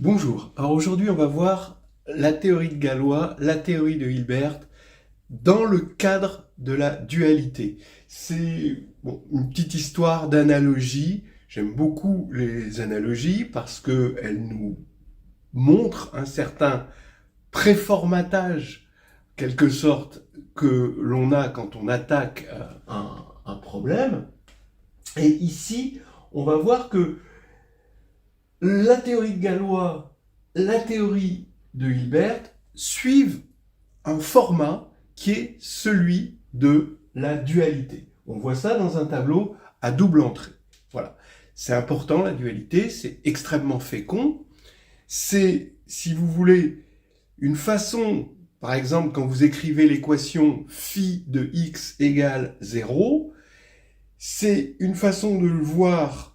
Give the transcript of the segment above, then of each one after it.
Bonjour, alors aujourd'hui on va voir la théorie de Galois, la théorie de Hilbert, dans le cadre de la dualité. C'est une petite histoire d'analogie, j'aime beaucoup les analogies parce qu'elles nous montrent un certain préformatage, quelque sorte, que l'on a quand on attaque un problème. Et ici, on va voir que la théorie de Galois, la théorie de Hilbert suivent un format qui est celui de la dualité. On voit ça dans un tableau à double entrée. Voilà. C'est important, la dualité, c'est extrêmement fécond. C'est, si vous voulez, une façon, par exemple, quand vous écrivez l'équation phi de x égale 0, c'est une façon de le voir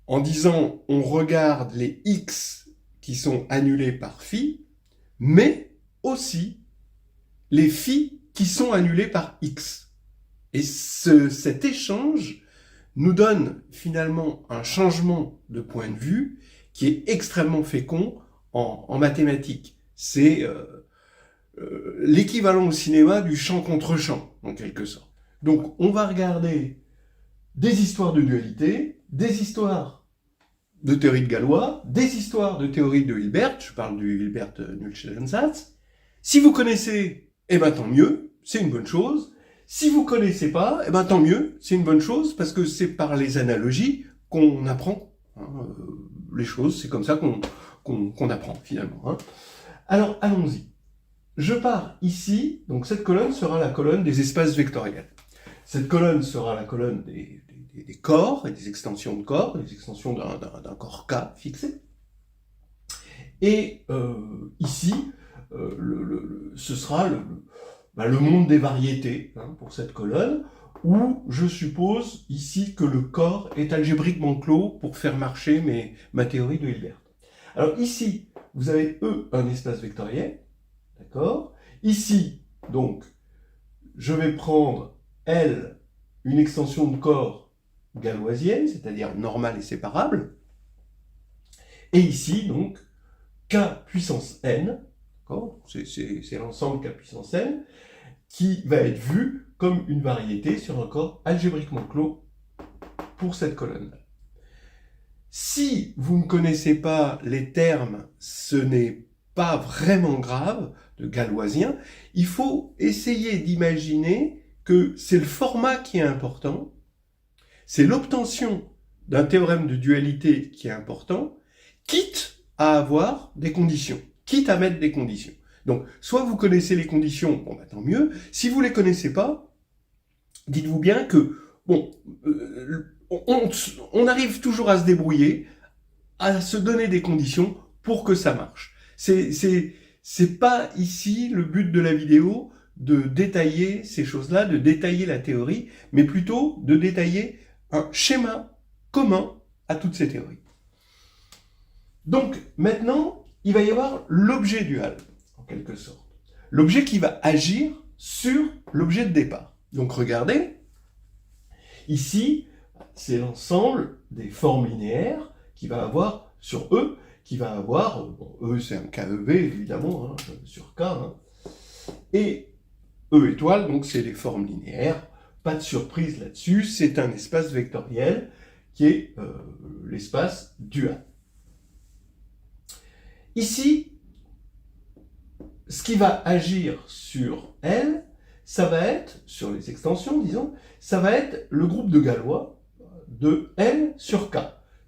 en disant on regarde les x qui sont annulés par phi, mais aussi les phi qui sont annulés par x. Et cet échange nous donne finalement un changement de point de vue qui est extrêmement fécond en mathématiques. C'est l'équivalent au cinéma du champ contre champ, en quelque sorte. Donc on va regarder des histoires de dualité, des histoires de théorie de Galois, des histoires de théorie de Hilbert, je parle du Hilbert-Nullstellensatz. Si vous connaissez, eh ben tant mieux, c'est une bonne chose. Si vous connaissez pas, eh ben tant mieux, c'est une bonne chose, parce que c'est par les analogies qu'on apprend les choses, c'est comme ça qu'on apprend finalement. Alors allons-y. Je pars ici, donc cette colonne sera la colonne des espaces vectoriels. Cette colonne sera la colonne des corps et des extensions de corps, des extensions d'un corps K fixé. Et ici, ce sera le monde des variétés pour cette colonne, où je suppose ici que le corps est algébriquement clos pour faire marcher ma théorie de Hilbert. Alors ici, vous avez E, un espace vectoriel, d'accord? Ici, donc, je vais prendre L, une extension de corps galoisienne, c'est-à-dire normale et séparable. Et ici, donc, K puissance n, c'est l'ensemble K puissance n, qui va être vu comme une variété sur un corps algébriquement clos pour cette colonne. Si vous ne connaissez pas les termes, ce n'est pas vraiment grave, de galoisien, il faut essayer d'imaginer que c'est le format qui est important, c'est l'obtention d'un théorème de dualité qui est important, quitte à avoir des conditions, quitte à mettre des conditions. Donc, soit vous connaissez les conditions, bon, bah, tant mieux. Si vous les connaissez pas, dites-vous bien que, on arrive toujours à se débrouiller, à se donner des conditions pour que ça marche. C'est pas ici le but de la vidéo de détailler ces choses-là, de détailler la théorie, mais plutôt de détailler un schéma commun à toutes ces théories. Donc maintenant, il va y avoir l'objet dual, en quelque sorte. L'objet qui va agir sur l'objet de départ. Donc regardez, ici, c'est l'ensemble des formes linéaires qui va avoir sur E, qui va avoir, E c'est un KEV évidemment, sur K, et E étoile, donc c'est les formes linéaires. Pas de surprise là-dessus, c'est un espace vectoriel qui est l'espace dual. Ici, ce qui va agir sur L, ça va être, sur les extensions, disons, ça va être le groupe de Galois de L sur K,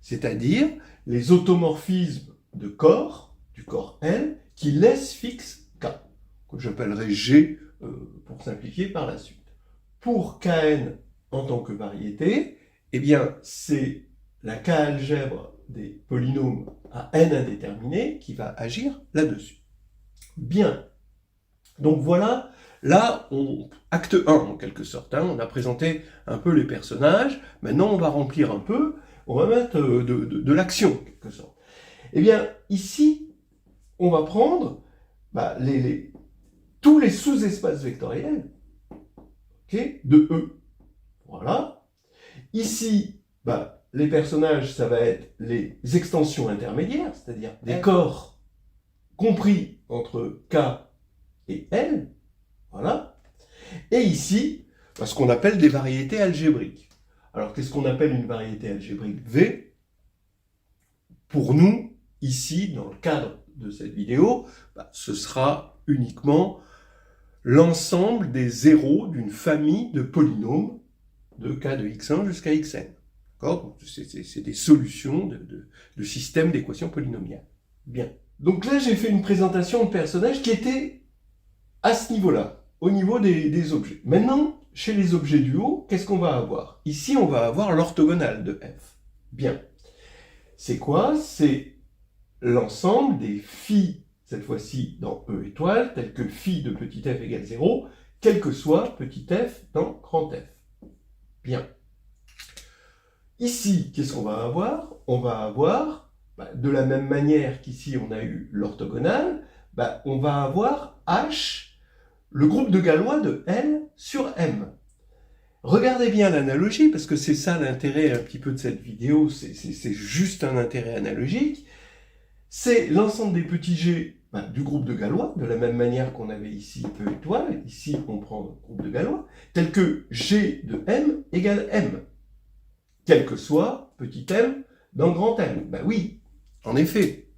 c'est-à-dire les automorphismes de corps, du corps L, qui laissent fixe K, que j'appellerai G pour simplifier par la suite. Pour Kn en tant que variété, eh bien, c'est la K-algèbre des polynômes à n indéterminé qui va agir là-dessus. Bien. Donc voilà, là, acte 1 en quelque sorte. On a présenté un peu les personnages. Maintenant, on va remplir un peu. On va mettre de l'action en quelque sorte. Eh bien, ici, on va prendre tous les sous-espaces vectoriels de E. Voilà. Ici, les personnages, ça va être les extensions intermédiaires, c'est-à-dire des corps compris entre K et L, voilà. Et ici, ce qu'on appelle des variétés algébriques. Alors, qu'est-ce qu'on appelle une variété algébrique V? Pour nous, ici, dans le cadre de cette vidéo, ce sera uniquement l'ensemble des zéros d'une famille de polynômes de K de x1 jusqu'à xn. D'accord? C'est des solutions de systèmes d'équations polynomiales. Bien. Donc là, j'ai fait une présentation de personnages qui était à ce niveau-là, au niveau des objets. Maintenant, chez les objets du haut, qu'est-ce qu'on va avoir? Ici, on va avoir l'orthogonale de f. Bien. C'est quoi? C'est l'ensemble des phi, cette fois-ci dans E étoile, tel que phi de petit f égale 0, quel que soit petit f dans grand F. Bien. Ici, qu'est-ce qu'on va avoir? On va avoir, de la même manière qu'ici on a eu l'orthogonale, on va avoir H, le groupe de Galois de L sur M. Regardez bien l'analogie, parce que c'est ça l'intérêt un petit peu de cette vidéo, c'est juste un intérêt analogique. C'est l'ensemble des petits G du groupe de Galois, de la même manière qu'on avait ici E étoile, ici on prend le groupe de Galois, tel que G de M égale M, quel que soit petit m dans grand M. Oui, en effet.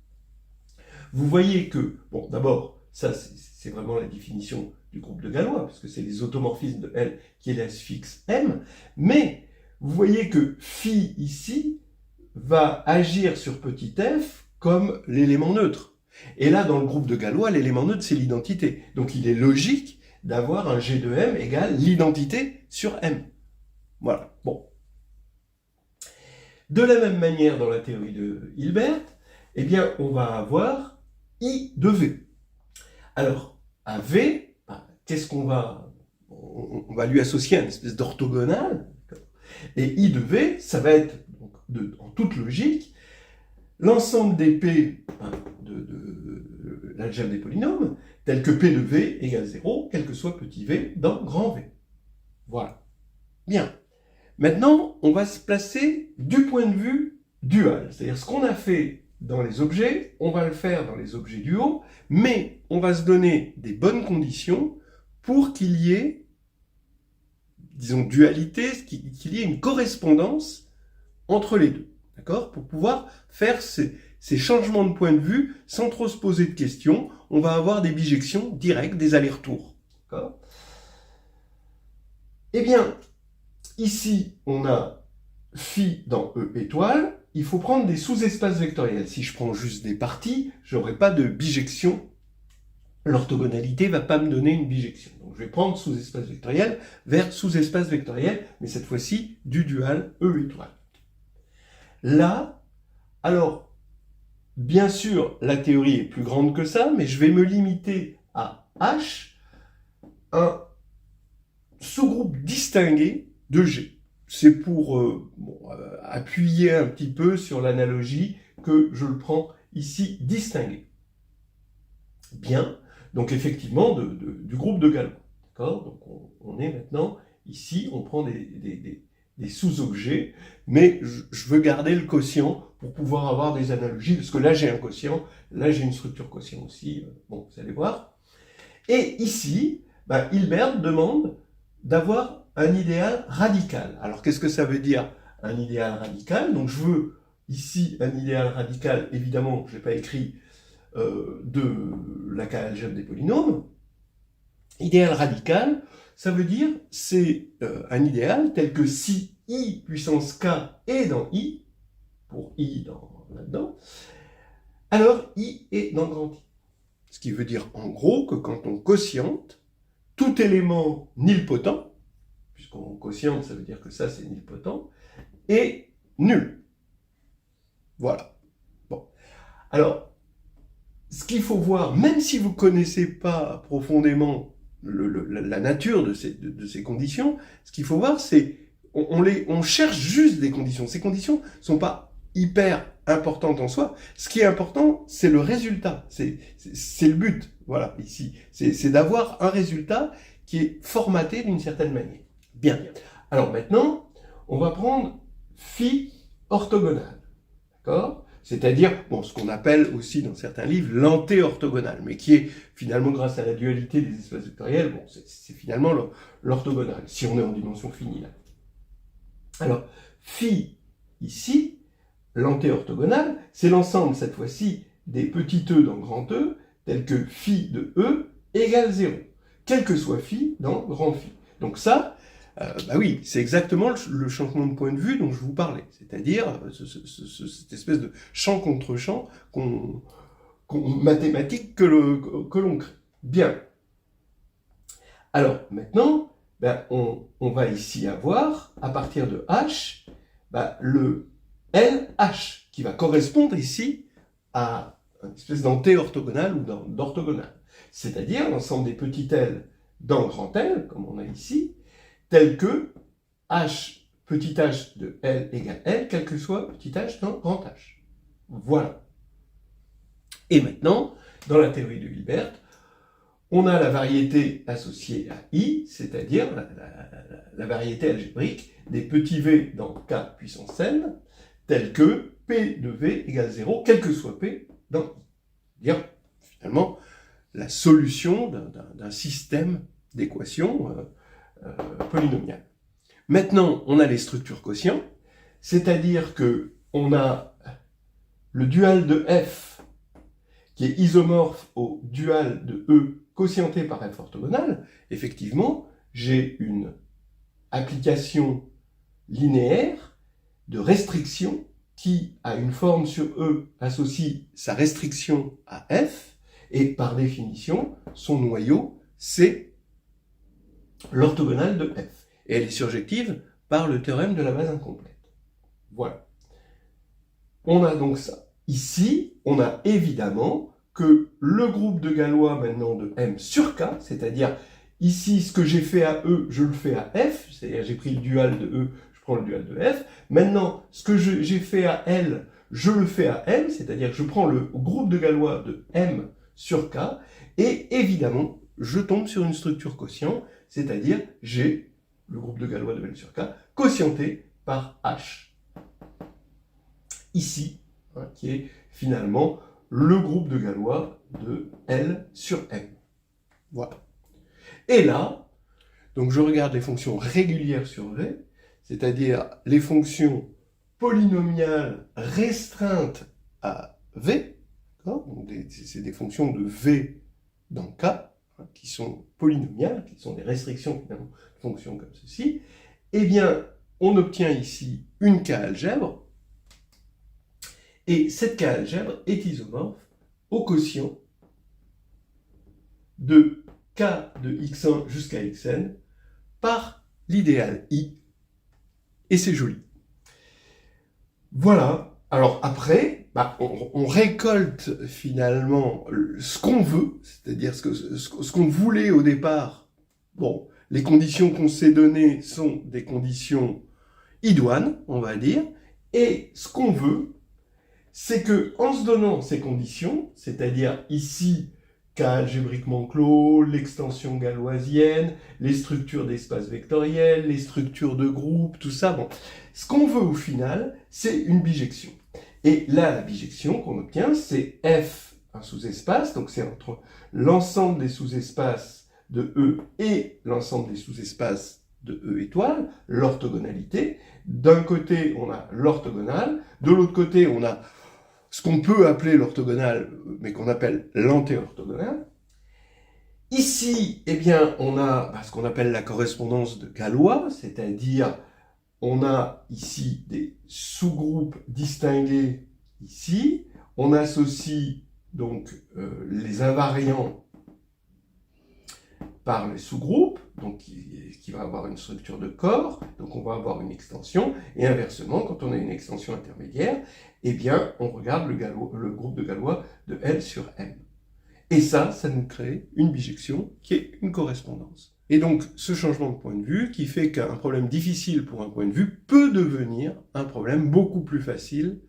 Vous voyez que, bon, d'abord, ça c'est vraiment la définition du groupe de Galois, parce que c'est les automorphismes de L qui est la fixe M, mais vous voyez que phi ici va agir sur petit f comme l'élément neutre. Et là, dans le groupe de Galois, l'élément neutre, c'est l'identité. Donc il est logique d'avoir un G de M égale l'identité sur M. Voilà, bon. De la même manière, dans la théorie de Hilbert, eh bien, on va avoir I de V. Alors, à V, qu'est-ce qu'on va... On va lui associer une espèce d'orthogonale. Et I de V, ça va être, donc, en toute logique, l'ensemble des P de l'algèbre des polynômes, tel que P de V égale 0, quel que soit petit v dans grand V. Voilà. Bien. Maintenant, on va se placer du point de vue dual. C'est-à-dire ce qu'on a fait dans les objets, on va le faire dans les objets du haut, mais on va se donner des bonnes conditions pour qu'il y ait, disons, dualité, qu'il y ait une correspondance entre les deux. D'accord? Pour pouvoir faire ces changements de point de vue sans trop se poser de questions, on va avoir des bijections directes, des allers-retours. D'accord? Eh bien, ici, on a phi dans E étoile, il faut prendre des sous-espaces vectoriels. Si je prends juste des parties, je n'aurai pas de bijection. L'orthogonalité ne va pas me donner une bijection. Donc je vais prendre sous-espace vectoriel vers sous-espace vectoriel, mais cette fois-ci du dual E étoile. Là, alors, bien sûr, la théorie est plus grande que ça, mais je vais me limiter à H, un sous-groupe distingué de G. C'est pour appuyer un petit peu sur l'analogie que je le prends ici distingué. Bien, donc effectivement du groupe de Galois. D'accord? Donc on est maintenant ici, on prend des sous-objets, mais je veux garder le quotient pour pouvoir avoir des analogies, parce que là j'ai un quotient, là j'ai une structure quotient aussi, bon, vous allez voir. Et ici, Hilbert demande d'avoir un idéal radical. Alors qu'est-ce que ça veut dire un idéal radical? Donc je veux ici un idéal radical, évidemment, je n'ai pas écrit de la K-algèbre des polynômes. Idéal radical, ça veut dire c'est un idéal tel que si I puissance K est dans I, pour I là-dedans, alors I est dans grand I. Ce qui veut dire en gros que quand on quotiente, tout élément nilpotent, puisqu'on quotiente, ça veut dire que ça c'est nilpotent, est nul. Voilà. Bon. Alors, ce qu'il faut voir, même si vous ne connaissez pas profondément la nature de ces conditions, ce qu'il faut voir, c'est on cherche juste des conditions. Ces conditions ne sont pas hyper importantes en soi. Ce qui est important, c'est le résultat. C'est le but, voilà, ici. C'est d'avoir un résultat qui est formaté d'une certaine manière. Bien. Alors maintenant, on va prendre phi orthogonale. D'accord ? C'est-à-dire, bon, ce qu'on appelle aussi dans certains livres l'anté-orthogonale, mais qui est finalement, grâce à la dualité des espaces vectoriels, bon, c'est finalement l'orthogonale, si on est en dimension finie là. Alors, phi, ici, l'anté-orthogonale, c'est l'ensemble, cette fois-ci, des petits e dans grand E, tel que phi de E égale 0, quel que soit phi dans grand phi. Donc ça, bah oui, c'est exactement le changement de point de vue dont je vous parlais, c'est-à-dire cette espèce de champ contre champ mathématique que l'on crée. Bien. Alors, maintenant, ben, on va ici avoir, à partir de H, ben, le LH, qui va correspondre ici à une espèce d'anté-orthogonale ou d'orthogonale. C'est-à-dire l'ensemble des petits L dans grand L, comme on a ici, tel que H, petit h de L égale L, quel que soit petit h dans grand H. Voilà. Et maintenant, dans la théorie de Hilbert, on a la variété associée à I, c'est-à-dire la variété algébrique des petits v dans K puissance n, telle que P de V égale 0, quel que soit P dans I. C'est-à-dire, finalement, la solution d'un système d'équations polynomiales. Maintenant, on a les structures quotients, c'est-à-dire que on a le dual de F qui est isomorphe au dual de E quotienté par F orthogonale. Effectivement, j'ai une application linéaire de restriction qui, à une forme sur E, associe sa restriction à F, et par définition, son noyau, c'est l'orthogonale de F. Et elle est surjective par le théorème de la base incomplète. Voilà. On a donc ça. Ici, on a évidemment que le groupe de Galois maintenant de M sur K, c'est-à-dire ici, ce que j'ai fait à E, je le fais à F, c'est-à-dire j'ai pris le dual de E, je prends le dual de F. Maintenant, ce que j'ai fait à L, je le fais à M, c'est-à-dire que je prends le groupe de Galois de M sur K, et évidemment, je tombe sur une structure quotient, c'est-à-dire j'ai le groupe de Galois de L sur K, quotienté par H. Ici, hein, qui est finalement le groupe de Galois de L sur M. Voilà. Et là, donc je regarde les fonctions régulières sur V, c'est-à-dire les fonctions polynomiales restreintes à V, c'est des fonctions de V dans K, hein, qui sont polynomiales, qui sont des restrictions finalement de fonctions comme ceci, eh bien, on obtient ici une K-algèbre, et cette K-algèbre est isomorphe au quotient de K de x1 jusqu'à xn par l'idéal I, et c'est joli. Voilà. Alors après, bah, on récolte finalement ce qu'on veut, c'est-à-dire ce qu'on voulait au départ. Bon, les conditions qu'on s'est données sont des conditions idoines, on va dire, et ce qu'on veut, c'est que en se donnant ces conditions, c'est-à-dire ici cas algébriquement clos, l'extension galoisienne, les structures d'espace vectoriel, les structures de groupe, tout ça, bon, ce qu'on veut au final, c'est une bijection. Et là, la bijection qu'on obtient, c'est F, un sous-espace, donc c'est entre l'ensemble des sous-espaces de E et l'ensemble des sous-espaces de E étoile, l'orthogonalité. D'un côté, on a l'orthogonale, de l'autre côté, on a ce qu'on peut appeler l'orthogonale, mais qu'on appelle l'anté-orthogonale. Ici, eh bien, on a ce qu'on appelle la correspondance de Galois, c'est-à-dire on a ici des sous-groupes distingués ici, on associe donc les invariants par les sous-groupes, donc qui va avoir une structure de corps, donc on va avoir une extension, et inversement, quand on a une extension intermédiaire, eh bien, on regarde le groupe de Galois de L sur M. Et ça nous crée une bijection qui est une correspondance. Et donc, ce changement de point de vue, qui fait qu'un problème difficile pour un point de vue, peut devenir un problème beaucoup plus facile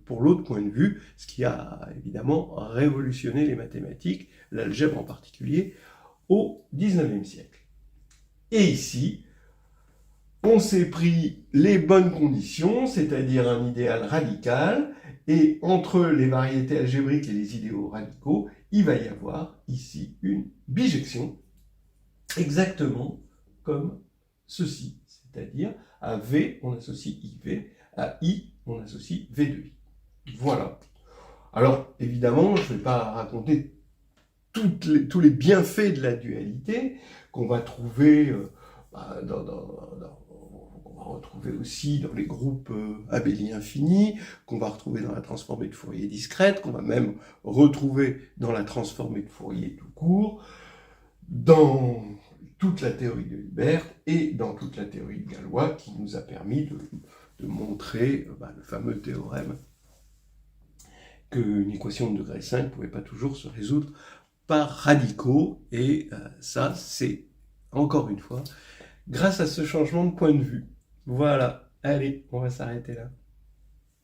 pour l'autre point de vue, ce qui a évidemment révolutionné les mathématiques, l'algèbre en particulier, au XIXe siècle. Et ici, on s'est pris les bonnes conditions, c'est-à-dire un idéal radical, et entre les variétés algébriques et les idéaux radicaux, il va y avoir ici une bijection, exactement comme ceci, c'est-à-dire à V, on associe IV, à I, on associe V de I. Voilà. Alors, évidemment, je ne vais pas raconter tous les bienfaits de la dualité qu'on va trouver qu'on va retrouver aussi dans les groupes abéliens finis, qu'on va retrouver dans la transformée de Fourier discrète, qu'on va même retrouver dans la transformée de Fourier tout court, dans toute la théorie de Hilbert et dans toute la théorie de Galois qui nous a permis de montrer le fameux théorème qu'une équation de degré 5 ne pouvait pas toujours se résoudre par radicaux, et ça, c'est, encore une fois, grâce à ce changement de point de vue. Voilà, allez, on va s'arrêter là.